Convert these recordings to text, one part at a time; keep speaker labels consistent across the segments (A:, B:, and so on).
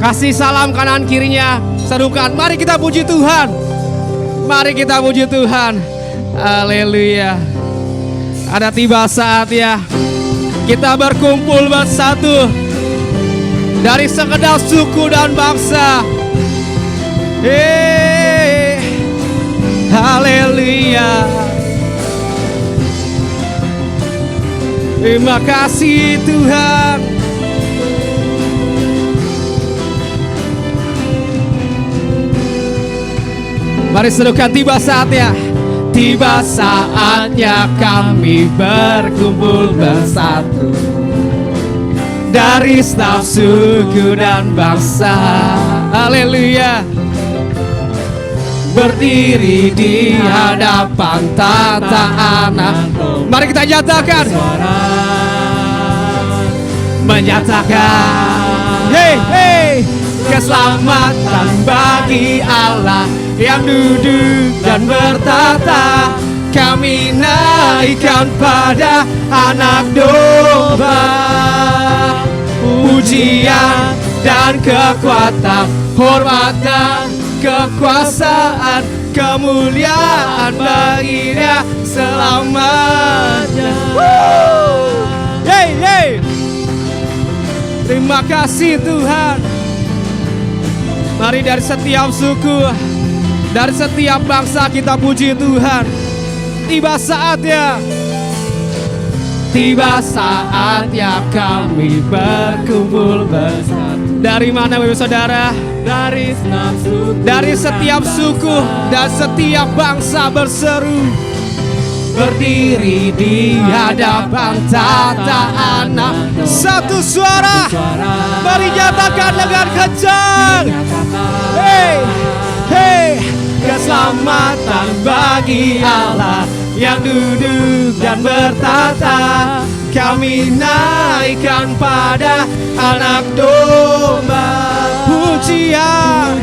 A: Kasih salam kanan kirinya, serukan. Mari kita puji Tuhan. Mari kita puji Tuhan. Haleluya. Ada tiba saatnya kita berkumpul bersatu dari segenap suku dan bangsa. Haleluya. Terima kasih Tuhan. Mari serukan, tiba saatnya. Tiba saatnya kami berkumpul bersatu dari setiap suku dan bangsa. Haleluya. Berdiri di hadapan tata anak. Mari kita nyatakan. Menyatakan. Hey, hey. Keselamatan bagi Allah yang duduk dan bertata. Kami naikkan pada anak domba. Pujian dan kekuatan, hormat dan kekuasaan, kemuliaan bagi Dia selamanya. Hey, hey. Terima kasih Tuhan. Mari dari setiap suku, dari setiap bangsa kita puji Tuhan. Tiba saatnya. Tiba saatnya kami berkumpul bersatu. Dari mana Bapak Saudara? Dari setiap suku dan setiap bangsa berseru. Berdiri di hadapan tata anak. Satu suara. Mari nyatakan dengan kencang. Hey, hey. Keselamatan bagi Allah yang duduk dan bertata. Kami naikkan pada anak domba. Pujian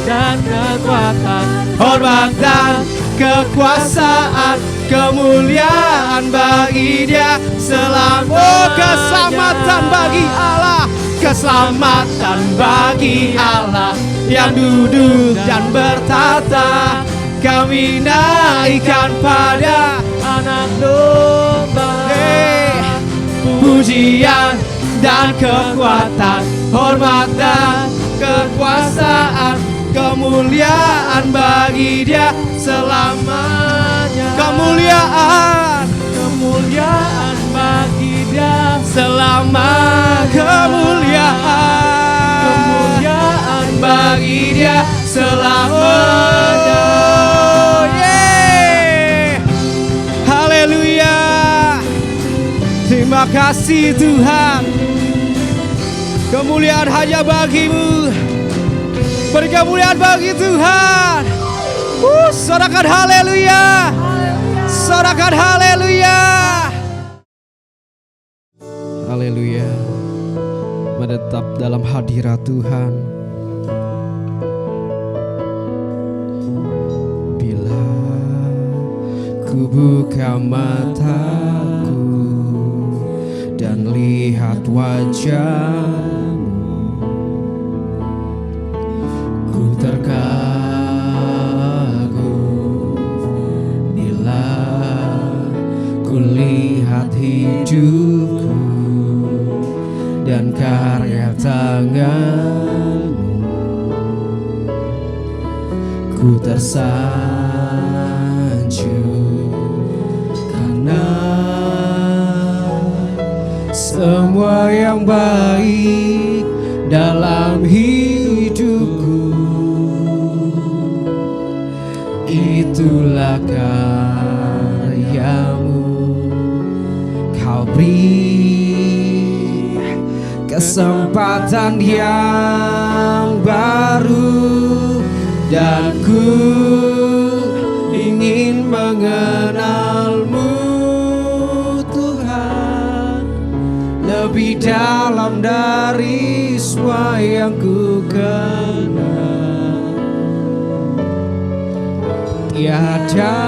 A: dan kekuatan, hormat dan kekuasaan, kemuliaan bagi Dia selamanya. Oh, keselamatan bagi Allah, keselamatan bagi Allah yang duduk dan bertata. Kami naikkan pada anak domba. Pujian dan kekuatan, hormat dan kekuasaan, kemuliaan bagi Dia selamanya. Kemuliaan bagi Dia selamanya. Kemuliaan bagi Dia selamanya. Haleluya. Terima kasih Tuhan. Kemuliaan hanya bagi-Mu. Beri kemuliaan bagi Tuhan. Sorakan haleluya. Sorakan haleluya. Haleluya. Mari menetap dalam hadirat Tuhan. Bila ku buka mataku dan lihat wajah-Mu, ku terkagum. Bila ku lihat hidupku dan karya tangan-Mu, ku tersanjung karena semua yang baik dalam hidupku itulah karya-Mu. Kau beri kesempatan yang baru dan ku ingin mengenal-Mu Tuhan lebih dalam dari semua yang ku kenal. Tiada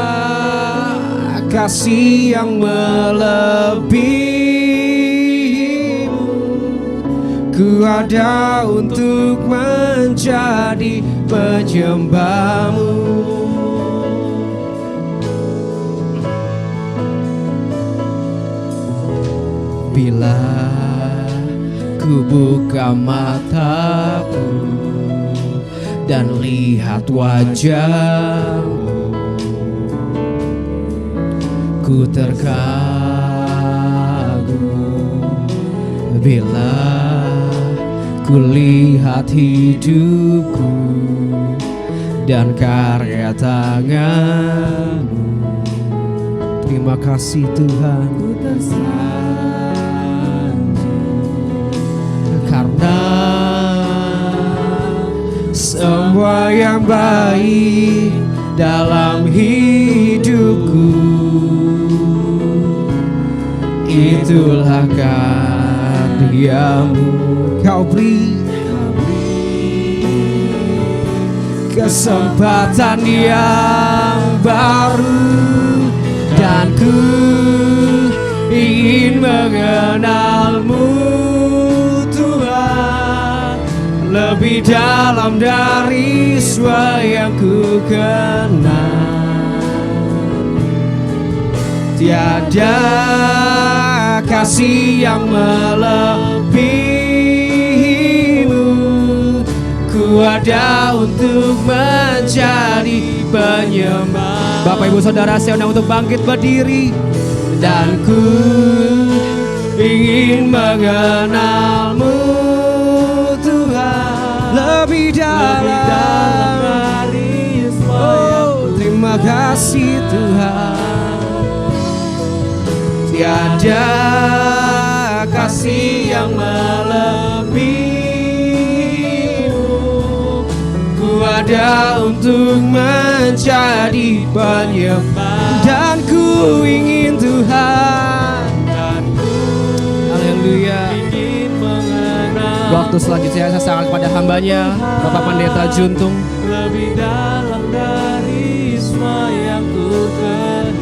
A: kasih yang melebihi-Mu. Ku ada untuk menjadi penyembah-Mu. Bila ku buka mataku dan lihat wajah-Mu, ku terkagum. Bila ku lihat hidupku dan karya tangan-Mu, terima kasih Tuhan. Ku tersanjung karena semua yang baik dalam hidupku itulah karya-Mu. Kau beri kesempatan yang baru dan ku ingin mengenal-Mu Tuhan lebih dalam dari semua yang ku kenal. Tiada kasih yang melebihi-Mu. Ku ada untuk menjadi penyembah. Bapak Ibu Saudara, saya undang untuk bangkit berdiri. Dan ku ingin mengenal-Mu Tuhan lebih dalam. Oh, terima kasih Tuhan. Tiada kasih yang melebihi-Mu. Ku ada untuk menjadi penyembah. Dan ku ingin Tuhan, haleluya. Waktu selanjutnya saya sangat kepada hambanya Bapak Pendeta Juntung. Lebih dalam dari semua yang ku kenal.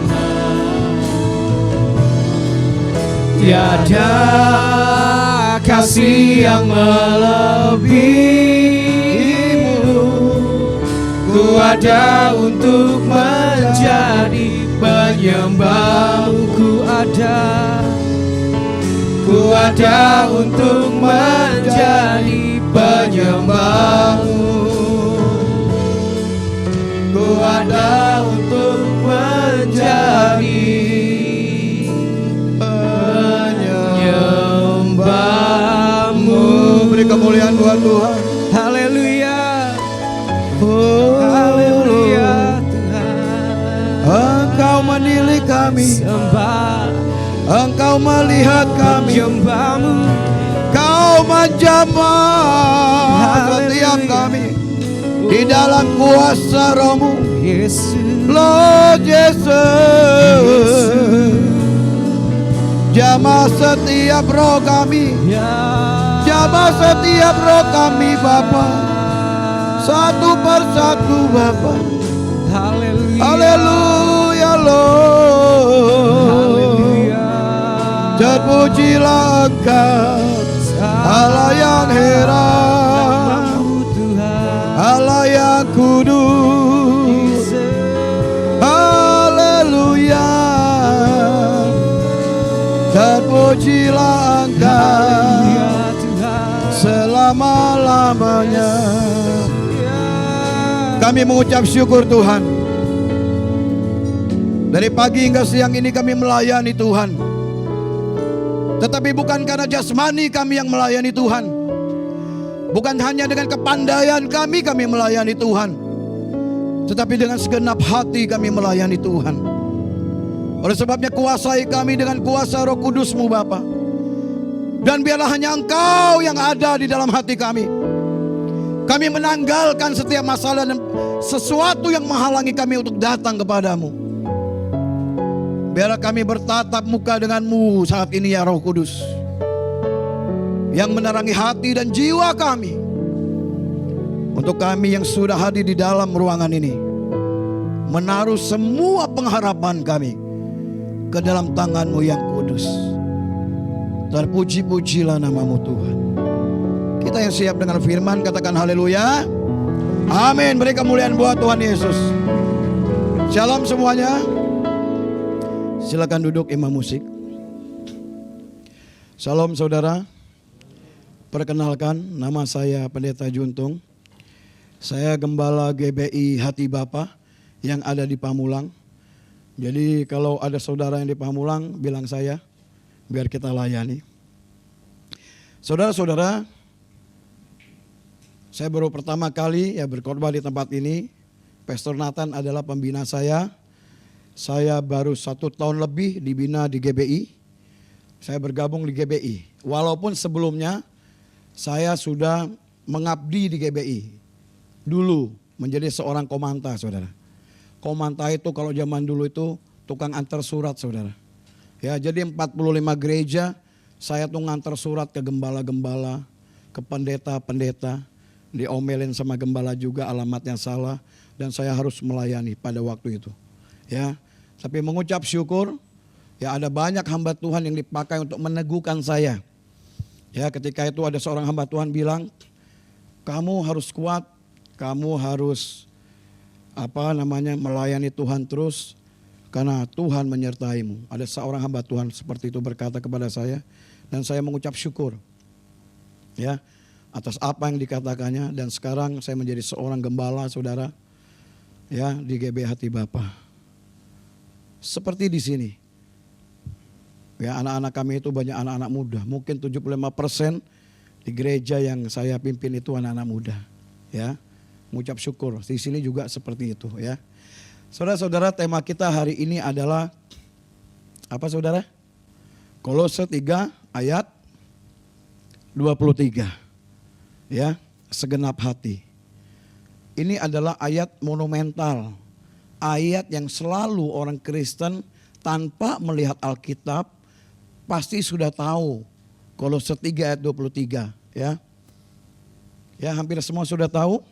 A: Tiada kasih yang melebihi-Mu. Ku ada untuk menjadi penyembah-Mu. Ku ada untuk menjadi penyembah-Mu. Ku ada untuk menjadi penyembah-Mu.
B: Beri kemuliaan buat Tuhan.
A: Haleluya. Oh, haleluya Tuhan.
B: Engkau menilik kami,
A: Sembah,
B: Engkau melihat kami,
A: menyembah-Mu.
B: Kau menjamah setiap kami di dalam kuasa Roh-Mu,
A: Yesus.
B: Lord Yesus. Jamah setiap roh kami,
A: Ya,
B: jamah setiap roh kami Bapa, satu persatu Bapa.
A: Haleluya.
B: Haleluya Lord. Terpujilah Engkau, Allah yang heran, Allah yang kudus. Haleluya. Terpujilah Engkau selama-lamanya. Kami mengucap syukur Tuhan. Dari pagi hingga siang ini kami melayani Tuhan. Tetapi bukan karena jasmani kami yang melayani Tuhan. Bukan hanya dengan kepandaian kami melayani Tuhan. Tetapi dengan segenap hati kami melayani Tuhan. Oleh sebabnya kuasai kami dengan kuasa Roh Kudus-Mu Bapa. Dan biarlah hanya Engkau yang ada di dalam hati kami. Kami menanggalkan setiap masalah dan sesuatu yang menghalangi kami untuk datang kepadamu. Biarlah kami bertatap muka dengan-Mu saat ini ya Roh Kudus, yang menerangi hati dan jiwa kami. Untuk kami yang sudah hadir di dalam ruangan ini, menaruh semua pengharapan kami ke dalam tangan-Mu yang kudus. Terpuji-pujilah nama-Mu Tuhan. Kita yang siap dengan firman katakan haleluya. Amin. Beri kemuliaan buat Tuhan Yesus. Shalom semuanya. Silakan duduk imam musik. Shalom saudara. Perkenalkan, nama saya Pendeta Juntung. Saya Gembala GBI Hati Bapa yang ada di Pamulang. Jadi kalau ada saudara yang di Pamulang, bilang saya, biar kita layani. Saudara-saudara, saya baru pertama kali berkhotbah di tempat ini. Pastor Nathan adalah pembina saya. Saya baru 1 tahun lebih dibina di GBI. Saya bergabung di GBI. Walaupun sebelumnya saya sudah mengabdi di GBI. Dulu menjadi seorang komanta saudara. Komanta itu kalau zaman dulu itu tukang antar surat saudara. Ya, jadi 45 gereja saya tuh ngantar surat ke gembala-gembala, ke pendeta-pendeta. Diomelin sama gembala juga alamatnya salah. Dan saya harus melayani pada waktu itu. Ya, tapi mengucap syukur, ya ada banyak hamba Tuhan yang dipakai untuk meneguhkan saya. Ya, ketika itu ada seorang hamba Tuhan bilang, kamu harus kuat, kamu harus melayani Tuhan terus karena Tuhan menyertaimu. Ada seorang hamba Tuhan seperti itu berkata kepada saya dan saya mengucap syukur. Ya, atas apa yang dikatakannya dan sekarang saya menjadi seorang gembala saudara. Ya, di GB Hati Bapa. Seperti di sini. Ya, anak-anak kami itu banyak anak-anak muda. Mungkin 75% di gereja yang saya pimpin itu anak-anak muda. Ya, mengucap syukur. Di sini juga seperti itu ya. Saudara-saudara, tema kita hari ini adalah apa saudara? Kolose 3 ayat 23. Ya, segenap hati. Ini adalah ayat monumental. Ayat yang selalu orang Kristen tanpa melihat Alkitab pasti sudah tahu. Kolose 3 ayat 23 ya. Ya, hampir semua sudah tahu.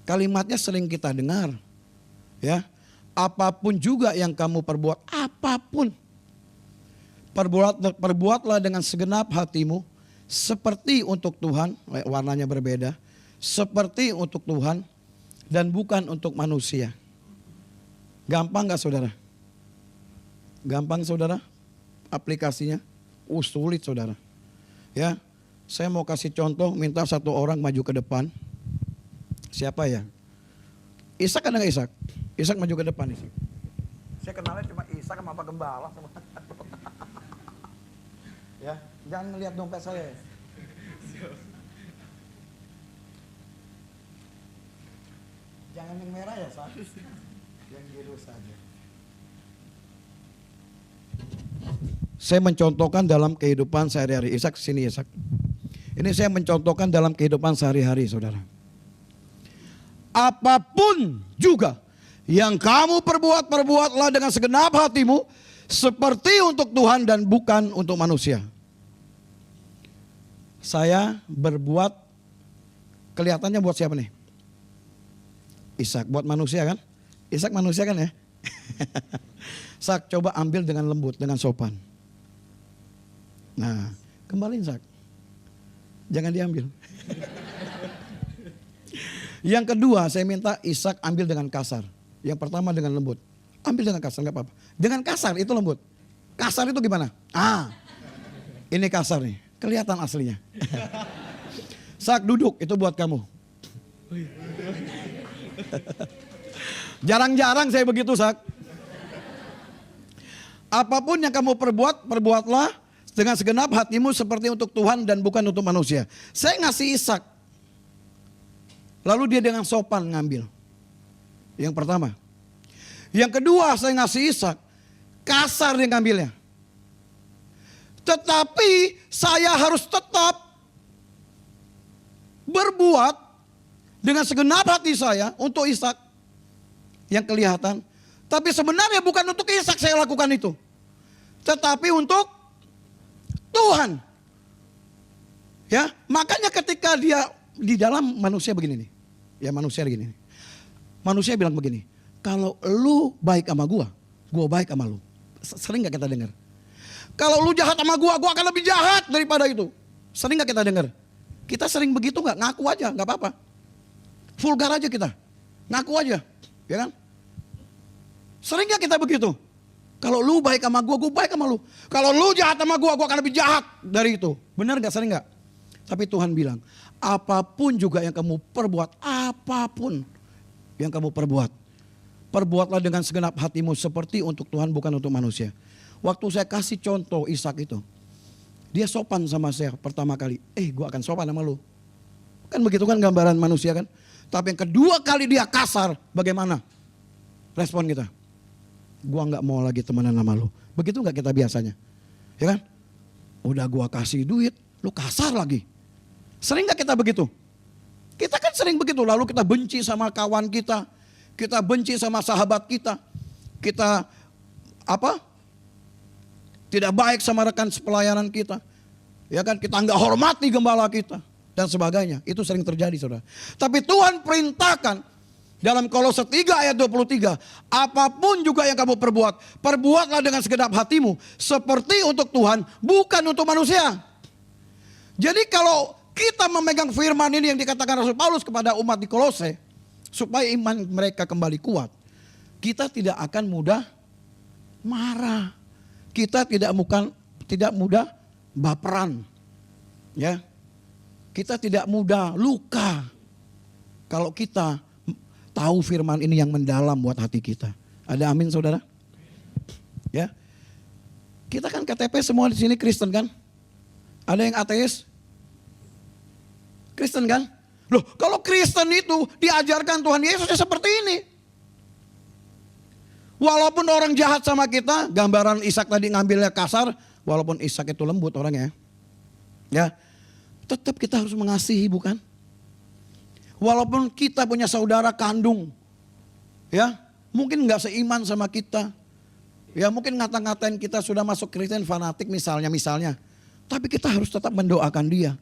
B: Kalimatnya sering kita dengar. Ya. Apapun juga yang kamu perbuat, apapun. Perbuatlah dengan segenap hatimu seperti untuk Tuhan, warnanya berbeda. Seperti untuk Tuhan dan bukan untuk manusia. Gampang gak saudara? Gampang saudara? Aplikasinya? Sulit saudara. Ya, saya mau kasih contoh, minta satu orang maju ke depan. Siapa ya? Ishak ada gak Ishak? Ishak maju ke depan Ishak. Saya kenalnya cuma Ishak sama Pak Gembala. Ya, jangan ngelihat dompet saya. Jangan yang merah ya, Sak. Yang biru saja. Saya mencontohkan dalam kehidupan sehari-hari. Ishak sini Ishak. Ini saya mencontohkan dalam kehidupan sehari-hari saudara. Apapun juga yang kamu perbuatlah dengan segenap hatimu seperti untuk Tuhan dan bukan untuk manusia. saya berbuat, kelihatannya buat siapa nih? Ishak, buat manusia kan? Ishak manusia kan ya? Ishak, coba ambil dengan lembut, dengan sopan. Nah, kembaliin Ishak. Jangan diambil. Yang kedua, saya minta Ishak ambil dengan kasar. Yang pertama dengan lembut. Ambil dengan kasar, nggak apa-apa. Dengan kasar itu lembut. Kasar itu gimana? Ini kasar nih. Kelihatan aslinya. Ishak duduk, itu buat kamu. Jarang-jarang saya begitu, Sak. Apapun yang kamu perbuat, perbuatlah dengan segenap hatimu seperti untuk Tuhan dan bukan untuk manusia. Saya ngasih Ishak. Lalu dia dengan sopan ngambil. Yang pertama. Yang kedua saya ngasih Ishak. Kasar dia ngambilnya. Tetapi saya harus tetap berbuat dengan segenap hati saya untuk Ishak yang kelihatan. Tapi sebenarnya bukan untuk Ishak saya lakukan itu. Tetapi untuk Tuhan. Ya, makanya ketika dia di dalam manusia begini nih. Ya manusia begini nih. Manusia bilang begini, kalau lu baik sama gua baik sama lu. Sering gak kita dengar? Kalau lu jahat sama gua akan lebih jahat daripada itu. Sering gak kita dengar? Kita sering begitu gak? Ngaku aja, gak apa-apa. Vulgar aja kita. Ngaku aja, ya kan? Sering gak kita begitu? Kalau lu baik sama gua baik sama lu. Kalau lu jahat sama gua akan lebih jahat dari itu. Benar gak? Sering gak? Tapi Tuhan bilang, apapun juga yang kamu perbuat, apapun yang kamu perbuat, perbuatlah dengan segenap hatimu seperti untuk Tuhan bukan untuk manusia. Waktu saya kasih contoh Ishak itu, dia sopan sama saya pertama kali. Gua akan sopan sama lu. Kan begitu kan gambaran manusia kan. Tapi yang kedua kali dia kasar, bagaimana respon kita? Gua nggak mau lagi temenan sama lu. Begitu nggak kita biasanya, ya kan? Udah gua kasih duit, lu kasar lagi. Sering nggak kita begitu? Kita kan sering begitu. Lalu kita benci sama kawan kita benci sama sahabat kita tidak baik sama rekan sepelayanan kita, ya kan? Kita nggak hormati gembala kita dan sebagainya. Itu sering terjadi, saudara. Tapi Tuhan perintahkan dalam Kolose 3 ayat 23, apapun juga yang kamu perbuat, perbuatlah dengan segenap hatimu seperti untuk Tuhan, bukan untuk manusia. Jadi kalau kita memegang firman ini yang dikatakan Rasul Paulus kepada umat di Kolose, supaya iman mereka kembali kuat, kita tidak akan mudah marah. Kita tidak mudah baperan. Ya. Kita tidak mudah luka. Kalau kita tahu firman ini yang mendalam buat hati kita. Ada amin, saudara? Ya. Kita kan KTP semua di sini Kristen kan? Ada yang ateis? Kristen kan? Loh, kalau Kristen itu diajarkan Tuhan Yesusnya seperti ini. Walaupun orang jahat sama kita, gambaran Ishak tadi ngambilnya kasar, walaupun Ishak itu lembut orangnya. Ya. Tetap kita harus mengasihi, bukan? Walaupun kita punya saudara kandung, ya, mungkin nggak seiman sama kita, ya mungkin ngata-ngatain kita sudah masuk Kristen fanatik misalnya, tapi kita harus tetap mendoakan dia,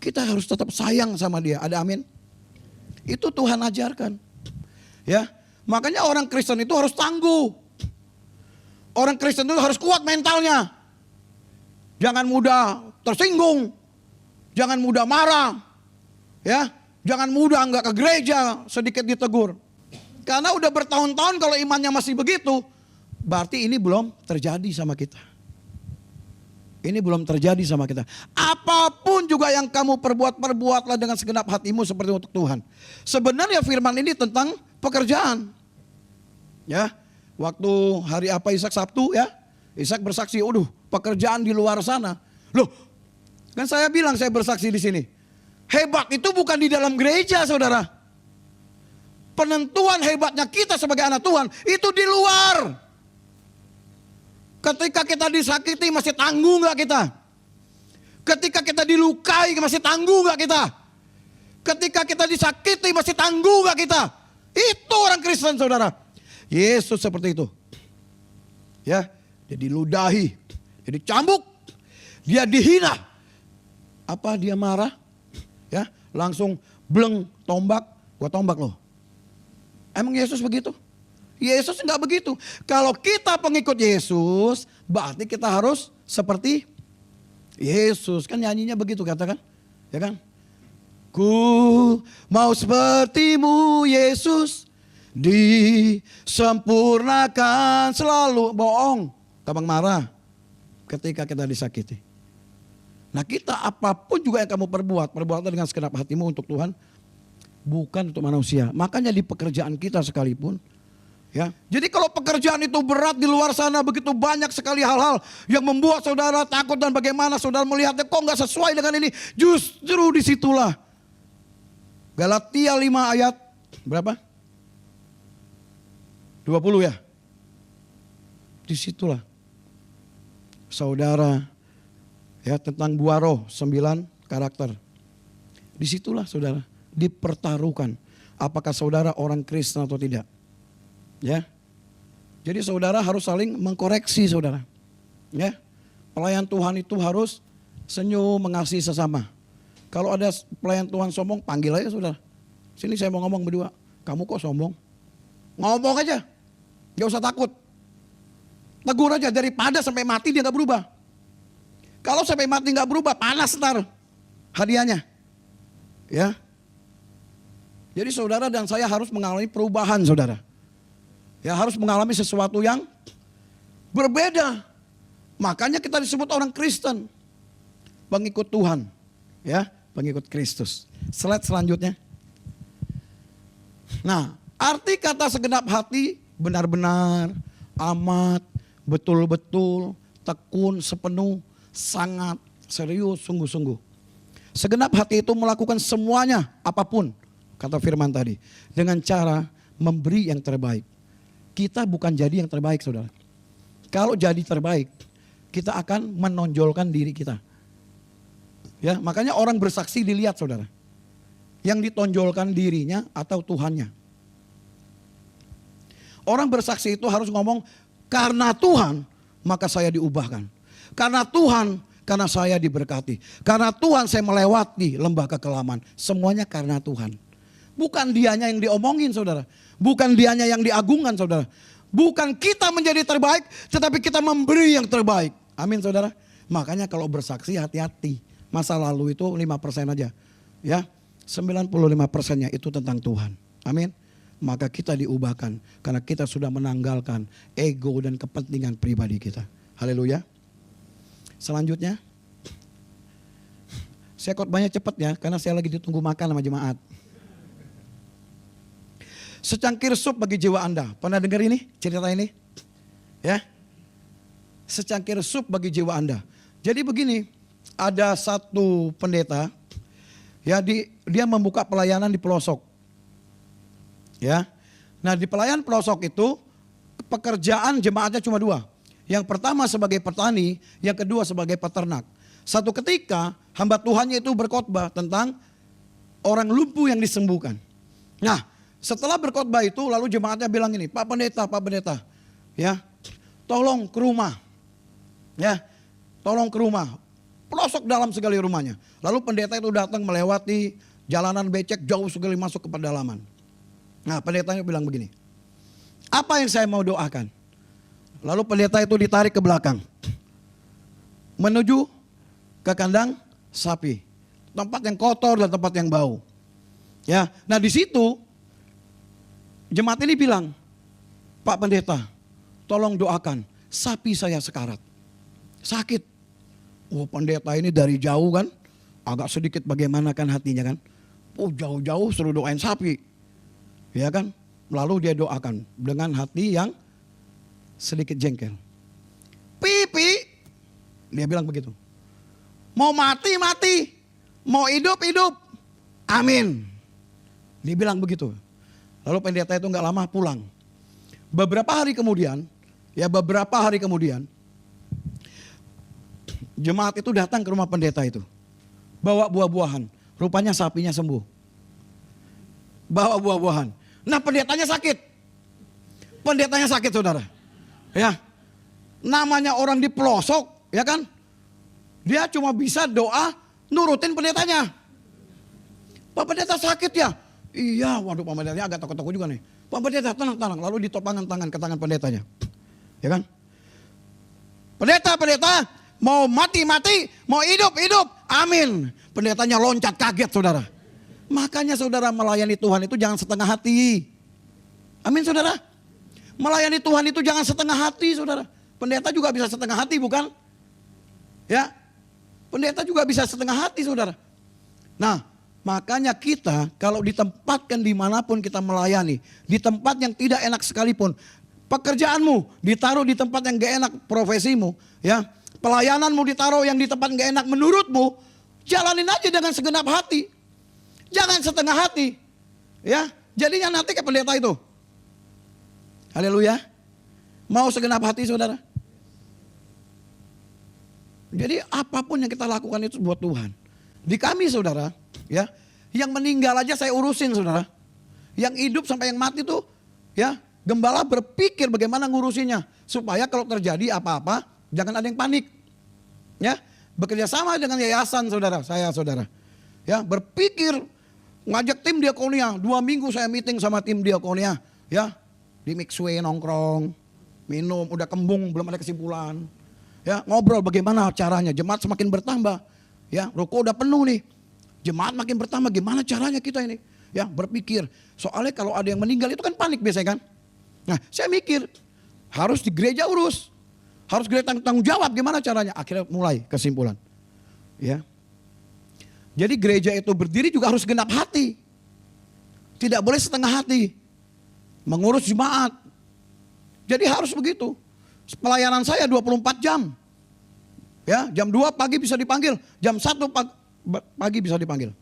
B: kita harus tetap sayang sama dia. Ada amin? Itu Tuhan ajarkan, ya. Makanya orang Kristen itu harus tangguh, orang Kristen itu harus kuat mentalnya, jangan mudah tersinggung, jangan mudah marah, ya. Jangan mudah nggak ke gereja sedikit ditegur. Karena udah bertahun-tahun kalau imannya masih begitu, berarti ini belum terjadi sama kita. Ini belum terjadi sama kita. Apapun juga yang kamu perbuat, perbuatlah dengan segenap hatimu seperti untuk Tuhan. Sebenarnya firman ini tentang pekerjaan. Ya, waktu hari apa Ishak Sabtu ya, Ishak bersaksi, pekerjaan di luar sana. Loh, kan saya bilang saya bersaksi di sini. Hebat itu bukan di dalam gereja, saudara. Penentuan hebatnya kita sebagai anak Tuhan itu di luar. Ketika kita disakiti masih tangguh gak kita? Ketika kita dilukai masih tangguh gak kita? Ketika kita disakiti masih tangguh gak kita? Itu orang Kristen, saudara. Yesus seperti itu. Ya, dia diludahi, dia dicambuk, dia dihina. Apa dia marah? Ya, langsung bleng tombak, gua tombak loh. Emang Yesus begitu? Yesus enggak begitu. Kalau kita pengikut Yesus, berarti kita harus seperti Yesus. Kan nyanyinya begitu katakan. Ya kan? Ku mau sepertimu Yesus, disempurnakan selalu. Bohong, gampang marah ketika kita disakiti. Nah kita apapun juga yang kamu perbuatlah dengan segenap hatimu untuk Tuhan, bukan untuk manusia. Makanya di pekerjaan kita sekalipun, ya. Jadi kalau pekerjaan itu berat di luar sana begitu banyak sekali hal-hal yang membuat saudara takut dan bagaimana saudara melihatnya kok nggak sesuai dengan ini. Justru disitulah Galatia 5 ayat berapa? 20 ya. Disitulah saudara ya tentang buah roh 9 karakter. Disitulah saudara dipertaruhkan apakah saudara orang Kristen atau tidak. Ya. Jadi saudara harus saling mengkoreksi saudara. Ya. Pelayan Tuhan itu harus senyum mengasihi sesama. Kalau ada pelayan Tuhan sombong panggil aja saudara. Sini saya mau ngomong berdua. Kamu kok sombong? Ngomong aja. Gak usah takut. Tegur aja daripada sampai mati dia gak berubah. Kalau sampai mati gak berubah panas ntar hadiahnya. Ya. Jadi saudara dan saya harus mengalami perubahan saudara. Ya harus mengalami sesuatu yang berbeda. Makanya kita disebut orang Kristen. Pengikut Tuhan. Ya, pengikut Kristus. Slide selanjutnya. Nah, arti kata segenap hati benar-benar, amat, betul-betul, tekun, sepenuh, sangat, serius, sungguh-sungguh. Segenap hati itu melakukan semuanya, apapun, kata firman tadi. Dengan cara memberi yang terbaik. Kita bukan jadi yang terbaik saudara. Kalau jadi terbaik, kita akan menonjolkan diri kita. Ya, makanya orang bersaksi dilihat saudara. Yang ditonjolkan dirinya atau Tuhannya. Orang bersaksi itu harus ngomong, karena Tuhan maka saya diubahkan. Karena Tuhan, karena saya diberkati. Karena Tuhan saya melewati lembah kekelaman. Semuanya karena Tuhan. Bukan dianya yang diomongin saudara. Bukan dianya yang diagungkan saudara. Bukan kita menjadi terbaik, tetapi kita memberi yang terbaik. Amin saudara. Makanya kalau bersaksi hati-hati. Masa lalu itu 5% aja. Ya, 95%-nya itu tentang Tuhan. Amin. Maka kita diubahkan karena kita sudah menanggalkan ego dan kepentingan pribadi kita. Haleluya. Selanjutnya. Saya khotbahnya cepat ya karena saya lagi ditunggu makan sama jemaat. Secangkir sup bagi jiwa Anda. Pernah dengar ini? Cerita ini? Ya. Secangkir sup bagi jiwa Anda. Jadi begini, ada satu pendeta ya dia membuka pelayanan di pelosok. Ya. Nah, di pelayanan pelosok itu pekerjaan jemaatnya cuma 2. Yang pertama sebagai petani, yang kedua sebagai peternak. Satu ketika hamba Tuhannya itu berkhotbah tentang orang lumpuh yang disembuhkan. Nah, setelah berkhotbah itu lalu jemaatnya bilang ini, Pak Pendeta, ya, tolong ke rumah. Ya, tolong ke rumah. Pelosok dalam sekali rumahnya. Lalu pendeta itu datang melewati jalanan becek jauh sekali masuk ke pedalaman. Nah, pendetanya bilang begini, apa yang saya mau doakan? Lalu pendeta itu ditarik ke belakang. Menuju ke kandang sapi. Tempat yang kotor dan tempat yang bau. Ya, nah di situ jemaat ini bilang, Pak Pendeta, tolong doakan, sapi saya sekarat, sakit. Oh pendeta ini dari jauh kan, agak sedikit bagaimana kan hatinya kan. Oh jauh-jauh suruh doain sapi. Ya kan, lalu dia doakan dengan hati yang sedikit jengkel. Pipi, dia bilang begitu. Mau mati, mati. Mau hidup, hidup. Amin. Dia bilang begitu. Lalu pendeta itu gak lama pulang. Beberapa hari kemudian, jemaat itu datang ke rumah pendeta itu. Bawa buah-buahan. Rupanya sapinya sembuh. Bawa buah-buahan. Nah pendetanya sakit. Pendetanya sakit saudara. Ya. Namanya orang di pelosok, ya kan? Dia cuma bisa doa nurutin pendetanya. Pak Pendeta sakit ya? Iya, waduh Pak Pendetanya agak takut-takut juga nih. Pak Pendeta tenang. Lalu ditopangkan tangan ke tangan pendetanya. Ya kan? Pendeta, mau mati, mau hidup. Amin. Pendetanya loncat kaget saudara. Makanya saudara melayani Tuhan itu jangan setengah hati. Amin saudara. Melayani Tuhan itu jangan setengah hati saudara. Pendeta juga bisa setengah hati bukan? Ya. Pendeta juga bisa setengah hati saudara. Nah, makanya kita kalau ditempatkan dimanapun kita melayani, di tempat yang tidak enak sekalipun, pekerjaanmu ditaruh di tempat yang gak enak, profesimu, ya, pelayananmu ditaruh yang di tempat gak enak menurutmu, jalanin aja dengan segenap hati, jangan setengah hati, ya, jadinya nanti kayak pendeta itu. Haleluya, mau segenap hati saudara. Jadi apapun yang kita lakukan itu buat Tuhan. Di kami saudara, ya, yang meninggal aja saya urusin saudara. Yang hidup sampai yang mati tuh, ya, gembala berpikir bagaimana ngurusinnya. Supaya kalau terjadi apa-apa, jangan ada yang panik. Ya, bekerja sama dengan yayasan saudara, saya saudara. Ya, berpikir, ngajak tim diakonia. 2 minggu saya meeting sama tim diakonia. Ya, di mixway nongkrong, minum, udah kembung, belum ada kesimpulan. Ya, ngobrol bagaimana caranya, jemaat semakin bertambah. Ya, ruko udah penuh nih. Jemaat makin bertambah, gimana caranya kita ini? Ya, berpikir. Soalnya kalau ada yang meninggal itu kan panik biasanya kan. Nah, saya mikir harus di gereja urus. Harus gereja tanggung jawab gimana caranya? Akhirnya mulai kesimpulan. Ya. Jadi gereja itu berdiri juga harus genap hati. Tidak boleh setengah hati. Mengurus jemaat. Jadi harus begitu. Pelayanan saya 24 jam. Ya, jam 2 pagi bisa dipanggil, jam 1 pagi bisa dipanggil.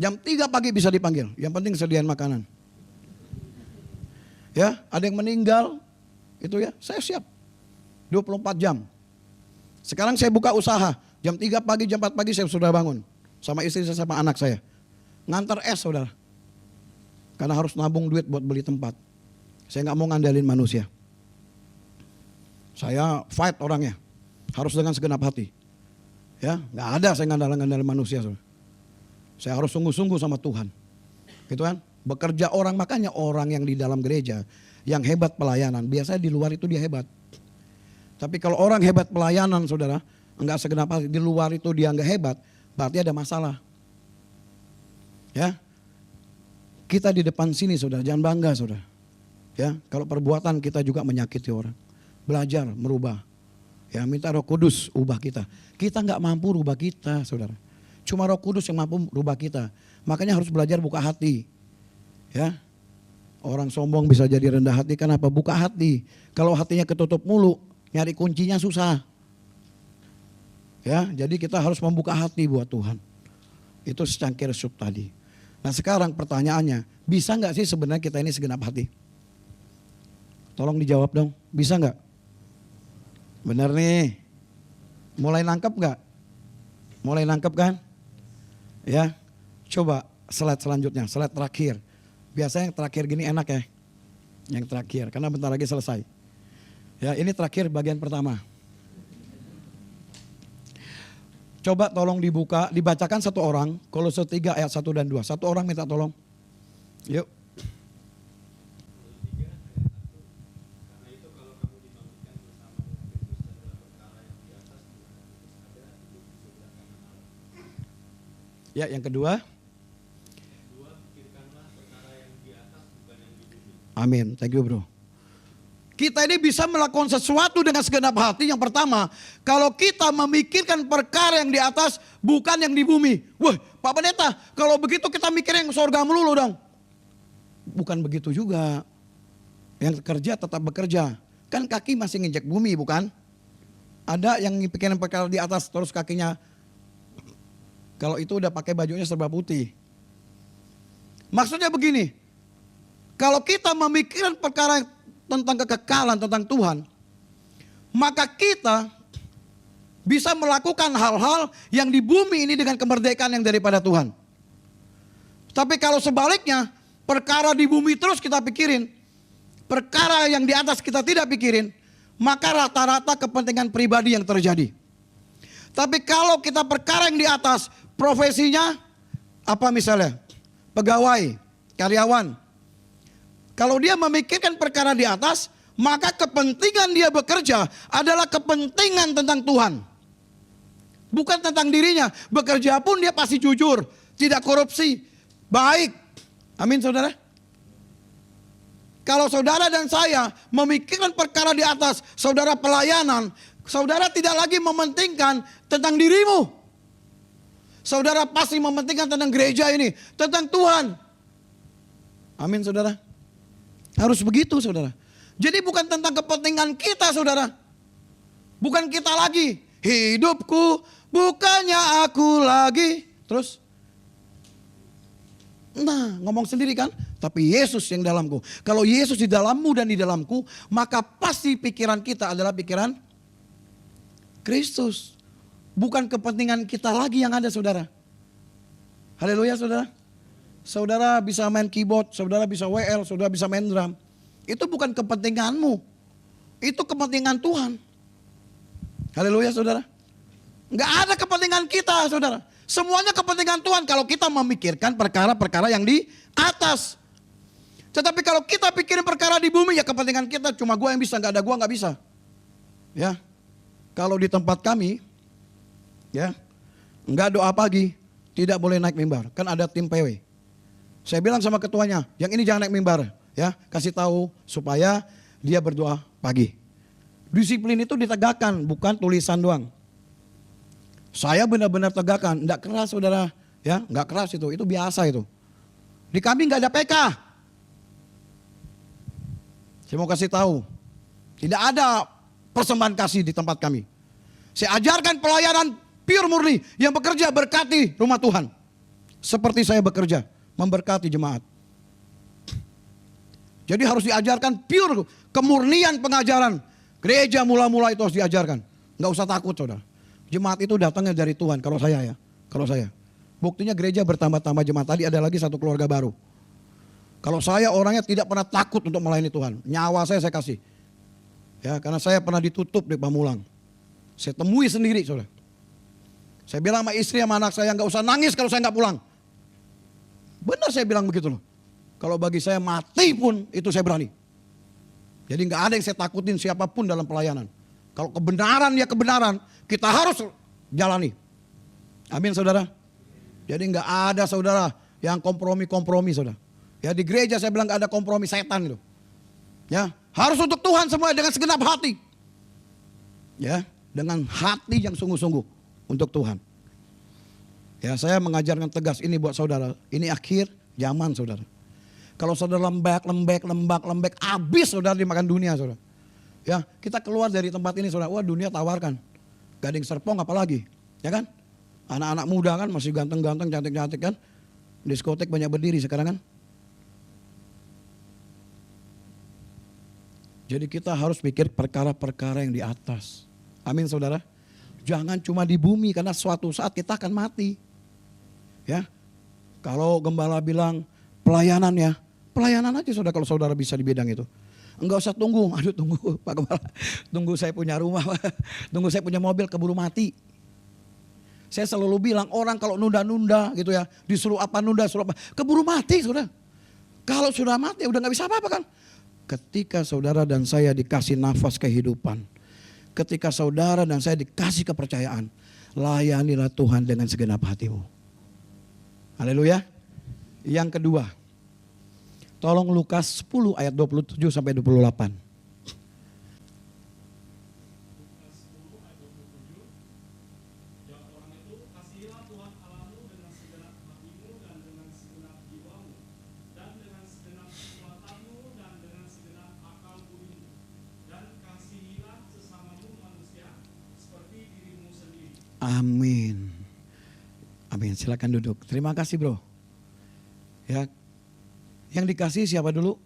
B: Jam 3 pagi bisa dipanggil. Yang penting sediain makanan. Ya, ada yang meninggal itu ya, saya siap. 24 jam. Sekarang saya buka usaha, jam 3 pagi, jam 4 pagi saya sudah bangun. Sama istri saya sama anak saya. Ngantar es saudara. Karena harus nabung duit buat beli tempat. Saya nggak mau ngandalin manusia. Saya fight orangnya, harus dengan segenap hati. Ya, nggak ada saya ngandalin manusia. Saya harus sungguh-sungguh sama Tuhan. Gitu kan? Bekerja orang, makanya orang yang di dalam gereja, yang hebat pelayanan, biasanya di luar itu dia hebat. Tapi kalau orang hebat pelayanan saudara, nggak segenap hati, di luar itu dia nggak hebat, berarti ada masalah. Ya, kita di depan sini saudara, jangan bangga saudara. Ya, kalau perbuatan kita juga menyakiti orang. Belajar merubah. Ya, minta Roh Kudus ubah kita. Kita nggak mampu rubah kita, saudara. Cuma Roh Kudus yang mampu rubah kita. Makanya harus belajar buka hati. Ya, orang sombong bisa jadi rendah hati. Kenapa? Buka hati. Kalau hatinya ketutup mulu, nyari kuncinya susah. Ya, jadi kita harus membuka hati buat Tuhan. Itu secangkir sup tadi. Nah sekarang pertanyaannya, bisa nggak sih sebenarnya kita ini segenap hati? Tolong dijawab dong, bisa nggak? Bener nih, mulai nangkep gak? Mulai nangkep kan? Ya, coba slide selanjutnya, slide terakhir. Biasanya yang terakhir gini enak ya, yang terakhir, karena bentar lagi selesai. Ya, ini terakhir bagian pertama. Coba tolong dibuka, dibacakan satu orang, Kolose 3 ayat 1 dan 2. Satu orang minta tolong. Yuk. Ya, yang kedua. Amin, thank you bro. Kita ini bisa melakukan sesuatu dengan segenap hati. Yang pertama, kalau kita memikirkan perkara yang di atas, bukan yang di bumi. Wah, Pak Pendeta, kalau begitu kita mikir yang surga melulu dong. Bukan begitu juga. Yang kerja tetap bekerja. Kan kaki masih nginjek bumi, bukan? Ada yang pikiran perkara di atas, terus kakinya, kalau itu udah pakai bajunya serba putih. Maksudnya begini, kalau kita memikirkan perkara tentang kekekalan, tentang Tuhan, maka kita bisa melakukan hal-hal yang di bumi ini dengan kemerdekaan yang daripada Tuhan. Tapi kalau sebaliknya, perkara di bumi terus kita pikirin, perkara yang di atas kita tidak pikirin, maka rata-rata kepentingan pribadi yang terjadi. Tapi kalau kita perkara yang di atas, profesinya apa misalnya? Pegawai, karyawan. Kalau dia memikirkan perkara di atas, maka kepentingan dia bekerja adalah kepentingan tentang Tuhan. Bukan tentang dirinya. Bekerja pun dia pasti jujur, tidak korupsi, baik. Amin saudara. Kalau saudara dan saya memikirkan perkara di atas, saudara pelayanan, saudara tidak lagi mementingkan tentang dirimu. Saudara pasti mementingkan tentang gereja ini, tentang Tuhan. Amin saudara. Harus begitu saudara. Jadi bukan tentang kepentingan kita saudara. Bukan kita lagi. Hidupku bukannya aku lagi. Terus. Nah ngomong sendiri kan. Tapi Yesus yang dalamku. Kalau Yesus di dalammu dan di dalamku. Maka pasti pikiran kita adalah pikiran Kristus. Bukan kepentingan kita lagi yang ada saudara. Haleluya saudara. Saudara bisa main keyboard, saudara bisa WL, saudara bisa main drum. Itu bukan kepentinganmu. Itu kepentingan Tuhan. Haleluya saudara. Enggak ada kepentingan kita saudara. Semuanya kepentingan Tuhan kalau kita memikirkan perkara-perkara yang di atas. Tetapi kalau kita pikirin perkara di bumi ya kepentingan kita cuma gua yang bisa, enggak ada gua enggak bisa. Ya. Kalau di tempat kami ya, enggak doa pagi, tidak boleh naik mimbar. Kan ada tim PW. Saya bilang sama ketuanya, yang ini jangan naik mimbar, ya, kasih tahu supaya dia berdoa pagi. Disiplin itu ditegakkan, bukan tulisan doang. Saya benar-benar tegakkan, enggak keras saudara, ya, enggak keras itu biasa itu. Di kami enggak ada PK. Saya mau kasih tahu, tidak ada persembahan kasih di tempat kami. Saya ajarkan pelayanan pure murni yang bekerja berkati rumah Tuhan. Seperti saya bekerja. Memberkati jemaat. Jadi harus diajarkan pure kemurnian pengajaran. Gereja mula-mula itu harus diajarkan. Nggak usah takut saudara. Jemaat itu datangnya dari Tuhan kalau saya ya. Kalau saya. Buktinya gereja bertambah-tambah jemaat. Tadi ada lagi satu keluarga baru. Kalau saya orangnya tidak pernah takut untuk melayani Tuhan. Nyawa saya kasih. Ya, karena saya pernah ditutup di Pamulang. Saya temui sendiri saudara. Saya bilang sama istri sama anak saya nggak usah nangis kalau saya nggak pulang. Benar saya bilang begitu loh. Kalau bagi saya mati pun itu saya berani. Jadi nggak ada yang saya takutin siapapun dalam pelayanan. Kalau kebenaran ya kebenaran, kita harus jalani. Amin saudara. Jadi nggak ada saudara yang kompromi saudara. Ya di gereja saya bilang nggak ada kompromi setan gitu. Ya harus untuk Tuhan semua dengan segenap hati. Ya dengan hati yang sungguh-sungguh untuk Tuhan. Ya saya mengajarkan tegas ini buat saudara. Ini akhir zaman saudara. Kalau saudara lembek, habis saudara dimakan dunia saudara. Ya kita keluar dari tempat ini saudara. Wah dunia tawarkan. Gading Serpong apalagi. Ya kan. Anak-anak muda kan masih ganteng-ganteng, cantik-cantik kan. Diskotek banyak berdiri sekarang kan. Jadi kita harus pikir perkara-perkara yang di atas. Amin saudara. Jangan cuma di bumi karena suatu saat kita akan mati. Ya, kalau gembala bilang pelayanan ya, pelayanan aja saudara kalau saudara bisa di bidang itu. Enggak usah tunggu, aduh tunggu Pak Gembala, tunggu saya punya rumah, tunggu saya punya mobil keburu mati. Saya selalu bilang orang kalau nunda-nunda gitu ya, disuruh apa nunda, suruh apa, keburu mati saudara. Kalau sudah mati udah nggak bisa apa-apa kan. Ketika saudara dan saya dikasih nafas kehidupan, ketika saudara dan saya dikasih kepercayaan, layanilah Tuhan dengan segenap hatimu. Haleluya. Yang kedua, tolong Lukas 10 ayat 27 sampai 28. Amin. Amin. Silakan duduk. Terima kasih bro. Ya, yang dikasih siapa dulu?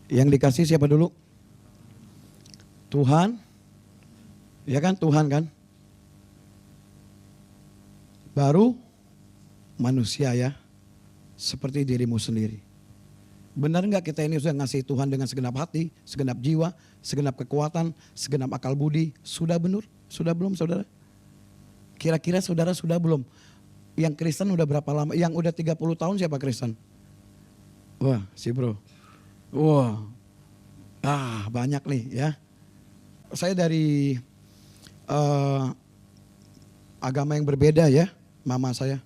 B: Yang dikasih siapa dulu? Tuhan. Ya kan, Tuhan kan. Baru manusia ya. Seperti dirimu sendiri. Benar enggak kita ini sudah ngasih Tuhan dengan segenap hati, segenap jiwa, segenap kekuatan, segenap akal budi? Sudah benar? Sudah belum saudara? Kira-kira saudara sudah belum? Yang Kristen udah berapa lama? Yang udah 30 tahun siapa Kristen? Wah, si bro. Wah. Banyak nih ya. Saya dari agama yang berbeda ya, mama saya.